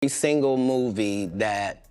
Every single movie that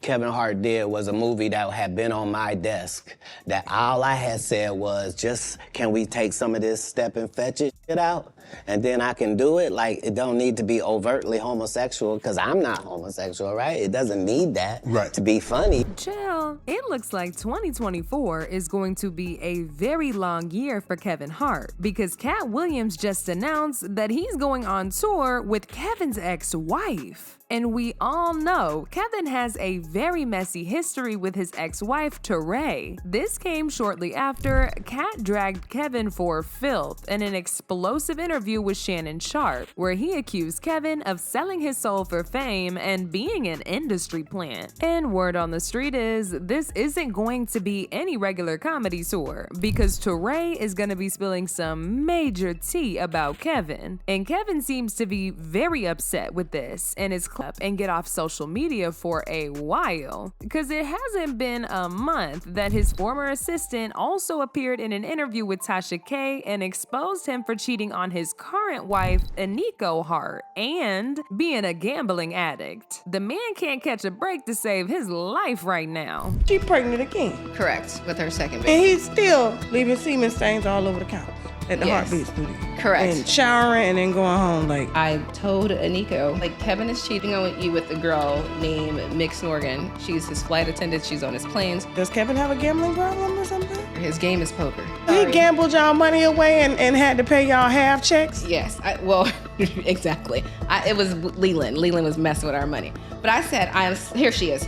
Kevin Hart did was a movie that had been on my desk, that all I had said was, just, can we take some of this step and fetch it shit out? And then I can do it. Like, it don't need to be overtly homosexual, because I'm not homosexual, right? It doesn't need that to be funny. Chill. It looks like 2024 is going to be a very long year for Kevin Hart, because Katt Williams just announced that he's going on tour with Kevin's ex-wife. And we all know Kevin has a very messy history with his ex-wife, Torrei. This came shortly after Katt dragged Kevin for filth in an explosive interview with Shanon Sharpe, where he accused Kevin of selling his soul for fame and being an industry plant. And word on the street is, this isn't going to be any regular comedy tour, because Torrei is going to be spilling some major tea about Kevin. And Kevin seems to be very upset with this and is and get off social media for a while, because it hasn't been a month that his former assistant also appeared in an interview with Tasha K and exposed him for cheating on his current wife, Aniko Hart, and being a gambling addict. The man can't catch a break to save his life right now. She pregnant again. Correct, with her second baby. And he's still leaving semen stains all over the couch at the Heartbeat studio. Correct. And showering and then going home like. I told Aniko, like, Kevin is cheating on you with a girl named Mick Snorgan. She's his flight attendant, she's on his planes. Does Kevin have a gambling problem or something? His game is poker. He gambled y'all money away and had to pay y'all half checks? Yes, well, exactly. It was Leland. Leland was messing with our money. But I said, here she is.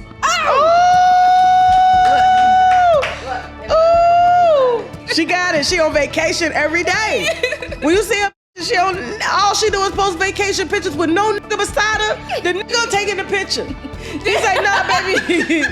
She got it. She on vacation every day. When you see her, all she do is post vacation pictures with no nigga beside her. The nigga taking the picture. He's like, nah, baby.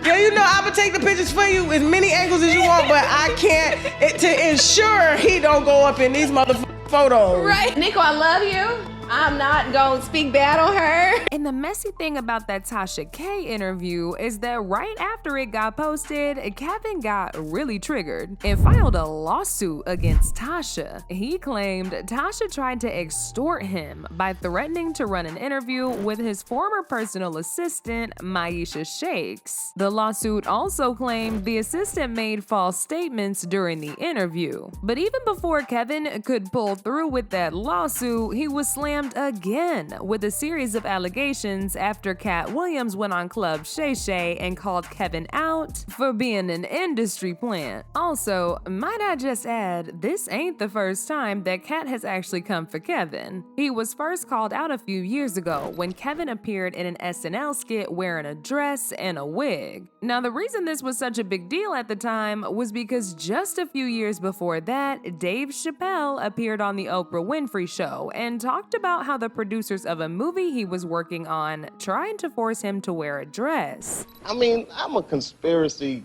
Yo, you know I'ma take the pictures for you as many angles as you want, but I can't to ensure he don't go up in these motherfucking photos. Right. Nico, I love you. I'm not gonna speak bad on her. And the messy thing about that Tasha K interview is that right after it got posted, Kevin got really triggered and filed a lawsuit against Tasha. He claimed Tasha tried to extort him by threatening to run an interview with his former personal assistant, Maisha Shakes. The lawsuit also claimed the assistant made false statements during the interview. But even before Kevin could pull through with that lawsuit, he was slammed again with a series of allegations after Katt Williams went on Club Shay Shay and called Kevin out for being an industry plant. Also, might I just add, this ain't the first time that Katt has actually come for Kevin. He was first called out a few years ago when Kevin appeared in an SNL skit wearing a dress and a wig. Now, the reason this was such a big deal at the time was because just a few years before that, Dave Chappelle appeared on the Oprah Winfrey Show and talked about how the producers of a movie he was working on tried to force him to wear a dress. I mean, I'm a conspiracy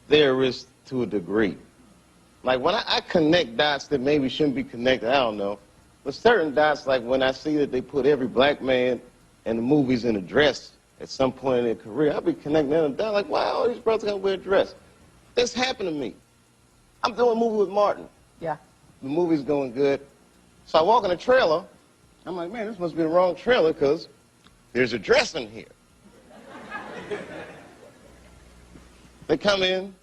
theorist to a degree. Like, when I connect dots that maybe shouldn't be connected, I don't know. But certain dots, like when I see that they put every black man in the movies in a dress at some point in their career, I'll be connecting them down like, why all these brothers gotta wear a dress? This happened to me. I'm doing a movie with Martin. Yeah. The movie's going good. So I walk in a trailer. I'm like, man, this must be the wrong trailer because there's a dress in here. They come in.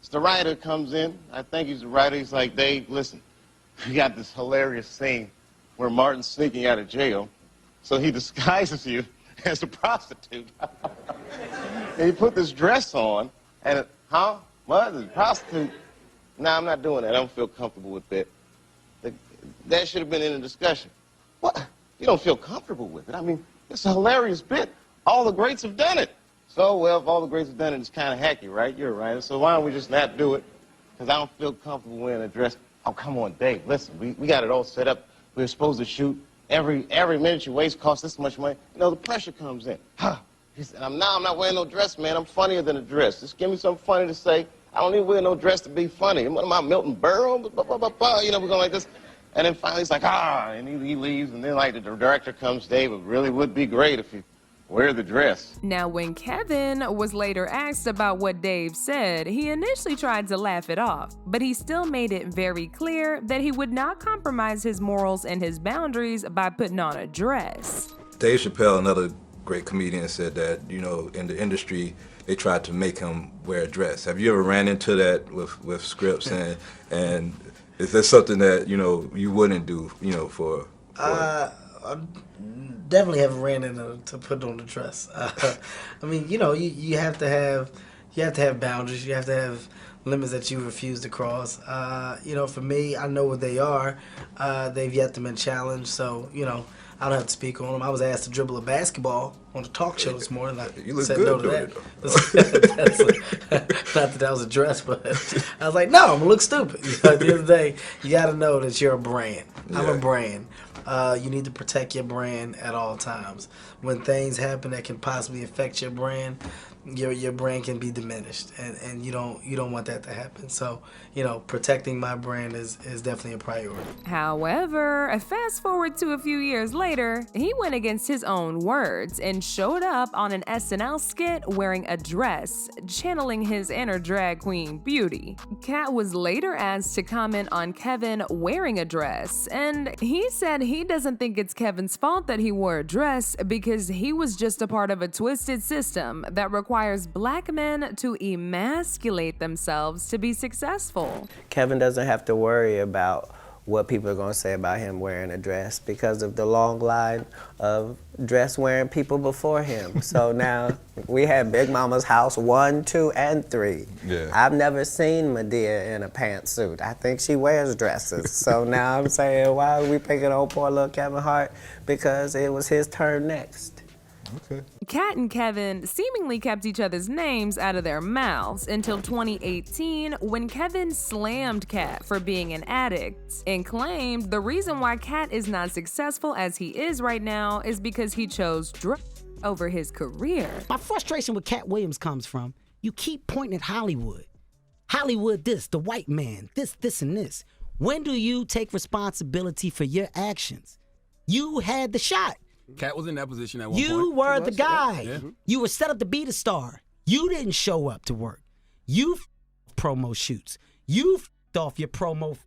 It's the writer comes in. I think he's the writer. He's like, Dave, listen, we got this hilarious scene where Martin's sneaking out of jail. So he disguises you as a prostitute. And he put this dress on. And, what? A prostitute? No, I'm not doing that. I don't feel comfortable with that. That should have been in the discussion. What? You don't feel comfortable with it? I mean, it's a hilarious bit. All the greats have done it. So, well, if all the greats have done it, it's kind of hacky, right? You're right. So why don't we just not do it? Because I don't feel comfortable wearing a dress. Oh, come on, Dave, listen, we got it all set up. We were supposed to shoot. Every minute you waste costs this much money. You know, the pressure comes in. He said, I'm not wearing no dress, man. I'm funnier than a dress. Just give me something funny to say. I don't need to wear no dress to be funny. What am I, Milton Berle? You know, we're going like this. And then finally he's like, and he leaves. And then, like, the director comes, Dave, it really would be great if you wear the dress. Now, when Kevin was later asked about what Dave said, he initially tried to laugh it off, but he still made it very clear that he would not compromise his morals and his boundaries by putting on a dress. Dave Chappelle, another great comedian, said that, you know, in the industry, they tried to make him wear a dress. Have you ever ran into that with scripts, and is that something that, you know, you wouldn't do, you know, for I definitely haven't ran into to put on the dress. I mean, you know, you have to have boundaries. You have to have limits that you refuse to cross. You know, for me, I know what they are. They've yet to been challenged, so you know, I don't have to speak on them. I was asked to dribble a basketball on the talk show this morning. You look said good no to doing that. Not that that was a dress, but I was like, no, I'm gonna look stupid. You know, at the end of the day, you got to know that you're a brand. I'm a brand. You need to protect your brand at all times. When things happen that can possibly affect your brand, your brand can be diminished, and you don't want that to happen. So, you know, protecting my brand is definitely a priority. However, fast forward to a few years later, he went against his own words and showed up on an SNL skit wearing a dress, channeling his inner drag queen beauty. Katt was later asked to comment on Kevin wearing a dress, and he said he doesn't think it's Kevin's fault that he wore a dress because he was just a part of a twisted system that requires black men to emasculate themselves to be successful. Kevin doesn't have to worry about what people are going to say about him wearing a dress because of the long line of dress-wearing people before him. So now we had Big Mama's house 1, 2, and 3. Yeah. I've never seen Medea in a pantsuit. I think she wears dresses. So now I'm saying, why are we picking on poor little Kevin Hart? Because it was his turn next. Okay. Katt and Kevin seemingly kept each other's names out of their mouths until 2018 when Kevin slammed Katt for being an addict and claimed the reason why Katt is not successful as he is right now is because he chose drugs over his career. My frustration with Katt Williams comes from, you keep pointing at Hollywood. Hollywood this, the white man, this, and this. When do you take responsibility for your actions? You had the shot. Katt was in that position at one point. You were the guy. Yeah. You were set up to be the star. You didn't show up to work. You promo shoots. You off your promo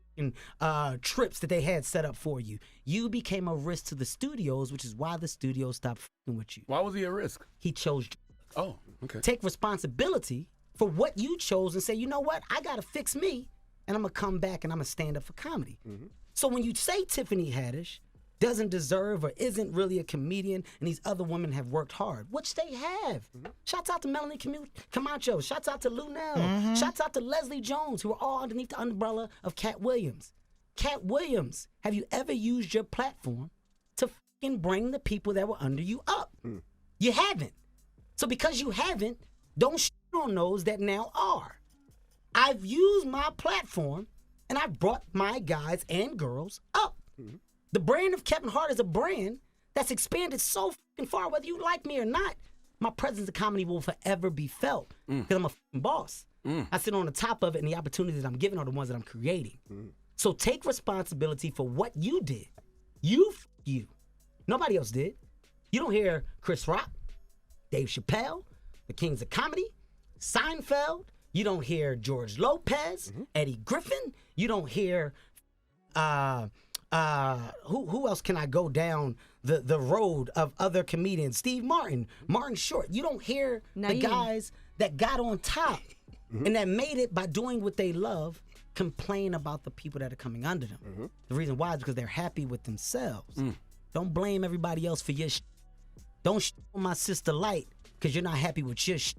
trips that they had set up for you. You became a risk to the studios, which is why the studios stopped with you. Why was he a risk? He chose. Oh, okay. Take responsibility for what you chose and say, you know what? I got to fix me, and I'm going to come back and I'm going to stand up for comedy. Mm-hmm. So when you say Tiffany Haddish doesn't deserve or isn't really a comedian and these other women have worked hard, which they have. Mm-hmm. Shouts out to Melanie Camacho. Shouts out to Lunel. Mm-hmm. Shouts out to Leslie Jones, who are all underneath the umbrella of Katt Williams. Katt Williams, have you ever used your platform to fucking bring the people that were under you up? Mm. You haven't. So because you haven't, don't shit on those that now are. I've used my platform and I've brought my guys and girls up. Mm-hmm. The brand of Kevin Hart is a brand that's expanded so fucking far, whether you like me or not. My presence in comedy will forever be felt because I'm a fucking boss. I sit on the top of it, and the opportunities that I'm giving are the ones that I'm creating. So take responsibility for what you did. You. Nobody else did. You don't hear Chris Rock, Dave Chappelle, the Kings of Comedy, Seinfeld. You don't hear George Lopez, Eddie Griffin. You don't hear who else can I go down the road of other comedians? Steve Martin, Martin Short. You don't hear the guys that got on top and that made it by doing what they love complain about the people that are coming under them. The reason why is because they're happy with themselves. Don't blame everybody else for your shit. Don't shit on my sister Light because you're not happy with your shit.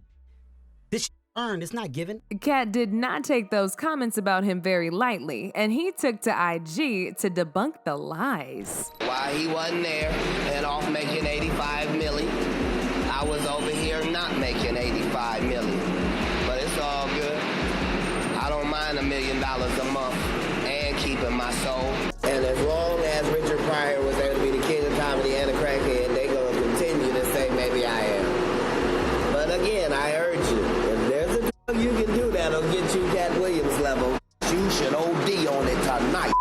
This earned, it's not given. Katt did not take those comments about him very lightly, and he took to IG to debunk the lies. Why he wasn't there and off making 85 million, I was over here not making 85 million. But it's all good. I don't mind $1 million a month and keeping my soul. And as long as Richard Pryor was able to be the king of comedy and a crackhead, they gonna continue to say maybe I am. But again, I urge you, you can do that'll get you Katt Williams level. You should OD on it tonight.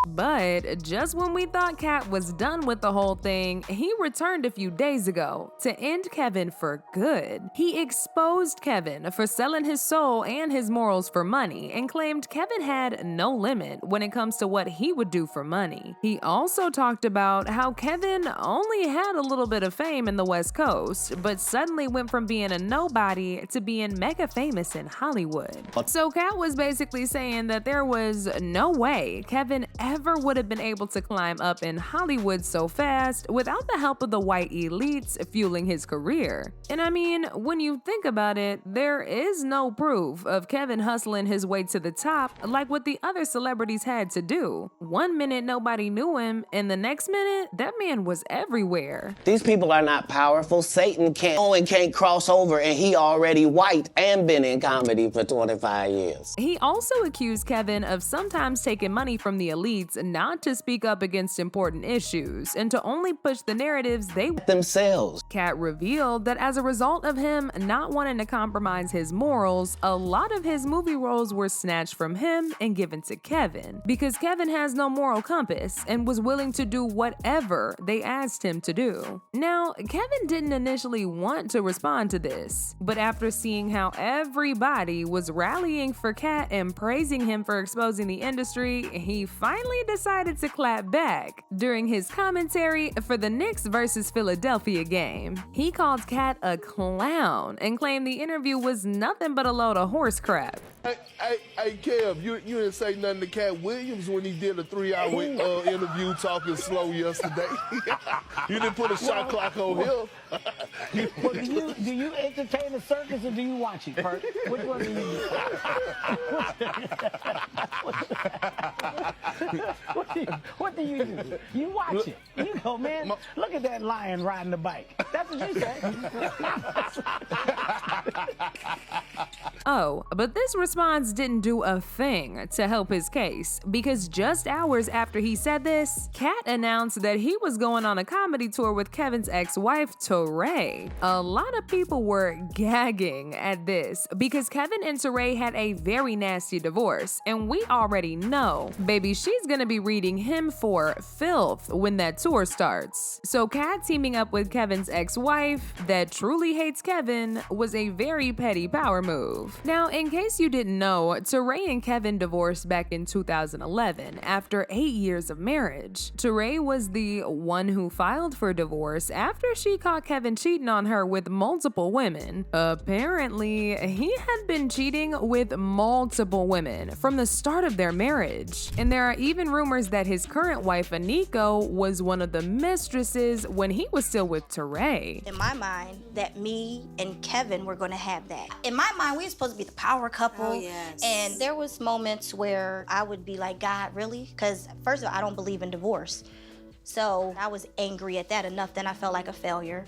But But just when we thought Katt was done with the whole thing, he returned a few days ago to end Kevin for good. He exposed Kevin for selling his soul and his morals for money and claimed Kevin had no limit when it comes to what he would do for money. He also talked about how Kevin only had a little bit of fame in the West Coast, but suddenly went from being a nobody to being mega famous in Hollywood. So Katt was basically saying that there was no way Kevin ever would have been able to climb up in Hollywood so fast without the help of the white elites fueling his career. And I mean, when you think about it, there is no proof of Kevin hustling his way to the top like what the other celebrities had to do. One minute nobody knew him, and the next minute that man was everywhere. These people are not powerful. Satan can't cross over, and he already white and been in comedy for 25 years. He also accused Kevin of sometimes taking money from the elites not to speak up against important issues and to only push the narratives they themselves. Katt revealed that as a result of him not wanting to compromise his morals, a lot of his movie roles were snatched from him and given to Kevin because Kevin has no moral compass and was willing to do whatever they asked him to do. Now, Kevin didn't initially want to respond to this, but after seeing how everybody was rallying for Katt and praising him for exposing the industry, he finally decided to clap back during his commentary for the Knicks versus Philadelphia game. He called Katt a clown and claimed the interview was nothing but a load of horse crap. Hey, Kev, you didn't say nothing to Katt Williams when he did a 3-hour interview talking slow yesterday. You didn't put a shot clock on him. Well, do you entertain the circus or do you watch it, Perk? Which one do you do? What do you do? You watch it. You go, man, look at that lion riding the bike. That's what you say. Oh, but this response didn't do a thing to help his case, because just hours after he said this, Katt announced that he was going on a comedy tour with Kevin's ex-wife, Torrei. A lot of people were gagging at this because Kevin and Torrei had a very nasty divorce, and we already know, baby, she's gonna be reading him for filth when that tour starts. So Katt teaming up with Kevin's ex-wife that truly hates Kevin was a very petty power move. Now, in case you didn't know, Torrei and Kevin divorced back in 2011 after 8 years of marriage. Torrei was the one who filed for divorce after she caught Kevin cheating on her with multiple women. Apparently, he had been cheating with multiple women from the start of their marriage. And there are even rumors that his current wife, Aniko, was one of the mistresses when he was still with Torrei. In my mind, that me and Kevin were going to have that. In my mind, we were supposed to be the power couple. Oh, yes. And there was moments where I would be like, God, really? Because first of all, I don't believe in divorce. So I was angry at that enough, then I felt like a failure.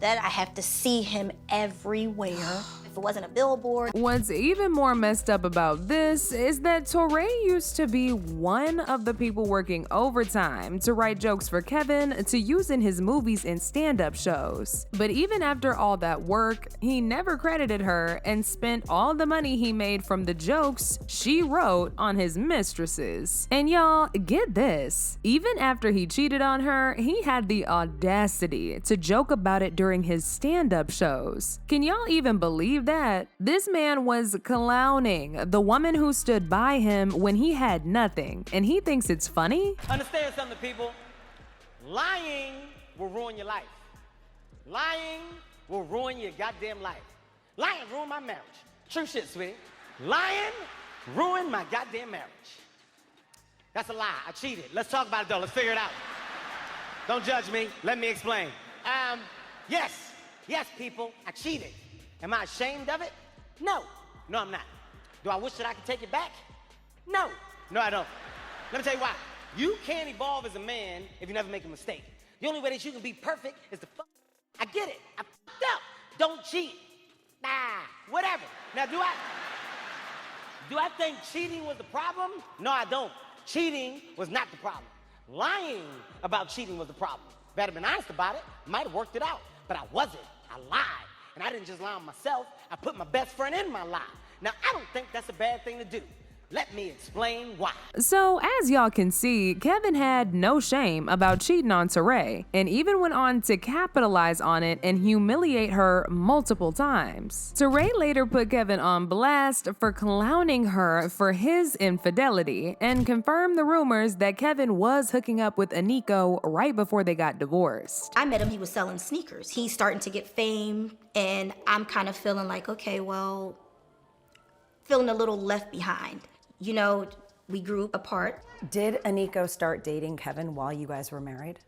That I have to see him everywhere. If it wasn't a billboard. What's even more messed up about this is that Torrei used to be one of the people working overtime to write jokes for Kevin to use in his movies and stand-up shows. But even after all that work, he never credited her and spent all the money he made from the jokes she wrote on his mistresses. And y'all, get this. Even after he cheated on her, he had the audacity to joke about it during his stand-up shows. Can y'all even believe that? This man was clowning the woman who stood by him when he had nothing, and he thinks it's funny? Understand something, people. Lying will ruin your life. Lying will ruin your goddamn life. Lying ruined my marriage. True shit, sweetie. Lying ruined my goddamn marriage. That's a lie. I cheated. Let's talk about it, though. Let's figure it out. Don't judge me. Let me explain. Yes, people, I cheated. Am I ashamed of it? No, I'm not. Do I wish that I could take it back? No, I don't. Let me tell you why. You can't evolve as a man if you never make a mistake. The only way that you can be perfect is to fuck. I get it. I fucked up. Don't cheat. Whatever. Now, do I think cheating was the problem? No, I don't. Cheating was not the problem. Lying about cheating was the problem. If I had been honest about it, might have worked it out. But I wasn't. I lied. And I didn't just lie on myself. I put my best friend in my lie. Now, I don't think that's a bad thing to do. Let me explain why. So, as y'all can see, Kevin had no shame about cheating on Torrei, and even went on to capitalize on it and humiliate her multiple times. Torrei later put Kevin on blast for clowning her for his infidelity, and confirmed the rumors that Kevin was hooking up with Aniko right before they got divorced. I met him, he was selling sneakers. He's starting to get fame, and I'm kind of feeling like, okay, well, feeling a little left behind. You know, we grew apart. Did Aniko start dating Kevin while you guys were married?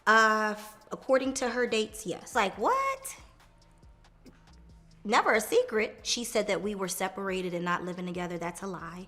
According to her dates, yes. Like, what? Never a secret. She said that we were separated and not living together. That's a lie.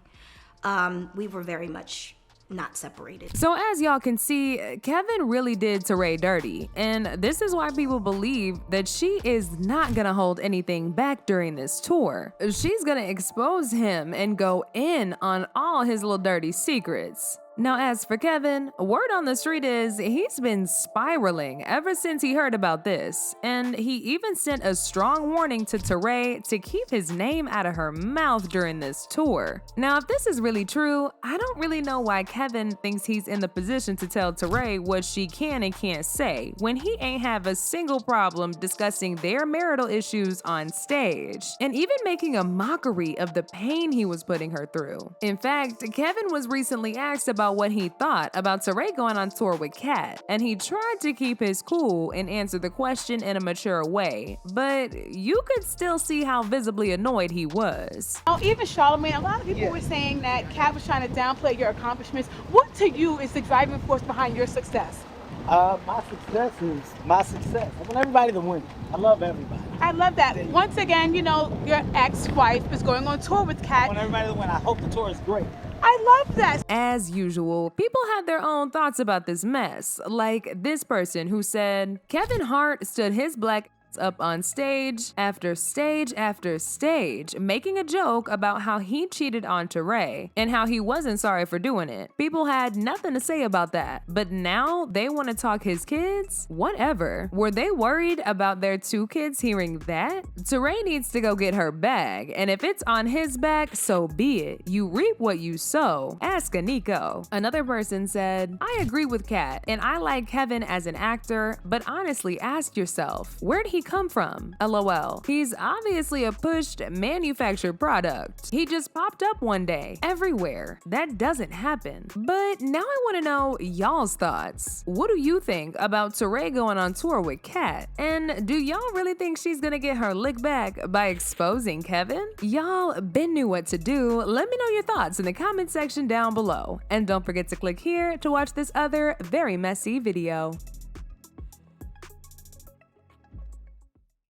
We were very much not separated. So as y'all can see, Kevin really did Torrei dirty, and this is why people believe that she is not gonna hold anything back during this tour. She's gonna expose him and go in on all his little dirty secrets. Now, as for Kevin, word on the street is he's been spiraling ever since he heard about this, and he even sent a strong warning to Torrei to keep his name out of her mouth during this tour. Now, if this is really true, I don't really know why Kevin thinks he's in the position to tell Torrei what she can and can't say when he ain't have a single problem discussing their marital issues on stage, and even making a mockery of the pain he was putting her through. In fact, Kevin was recently asked about what he thought about Torrei going on tour with Katt, and he tried to keep his cool and answer the question in a mature way, but you could still see how visibly annoyed he was. Even Charlamagne, a lot of people were saying that Katt was trying to downplay your accomplishments. What to you is the driving force behind your success? My success is my success. I want everybody to win. I love everybody. I love that. Once again, you know, your ex-wife is going on tour with Katt. I want everybody to win. I hope the tour is great. I love that. As usual, people have their own thoughts about this mess, like this person who said, Kevin Hart stood his black up on stage after stage after stage, making a joke about how he cheated on Torrei and how he wasn't sorry for doing it. People had nothing to say about that, but now they want to talk his kids? Whatever. Were they worried about their 2 kids hearing that? Torrei needs to go get her bag, and if it's on his back, so be it. You reap what you sow. Ask Aniko. Another person said, I agree with Katt, and I like Kevin as an actor, but honestly ask yourself, where'd he come from? LOL. He's obviously a pushed, manufactured product. He just popped up one day, everywhere. That doesn't happen. But now I want to know y'all's thoughts. What do you think about Torrei going on tour with Katt? And do y'all really think she's gonna get her lick back by exposing Kevin? Y'all been knew what to do. Let me know your thoughts in the comment section down below. And don't forget to click here to watch this other very messy video.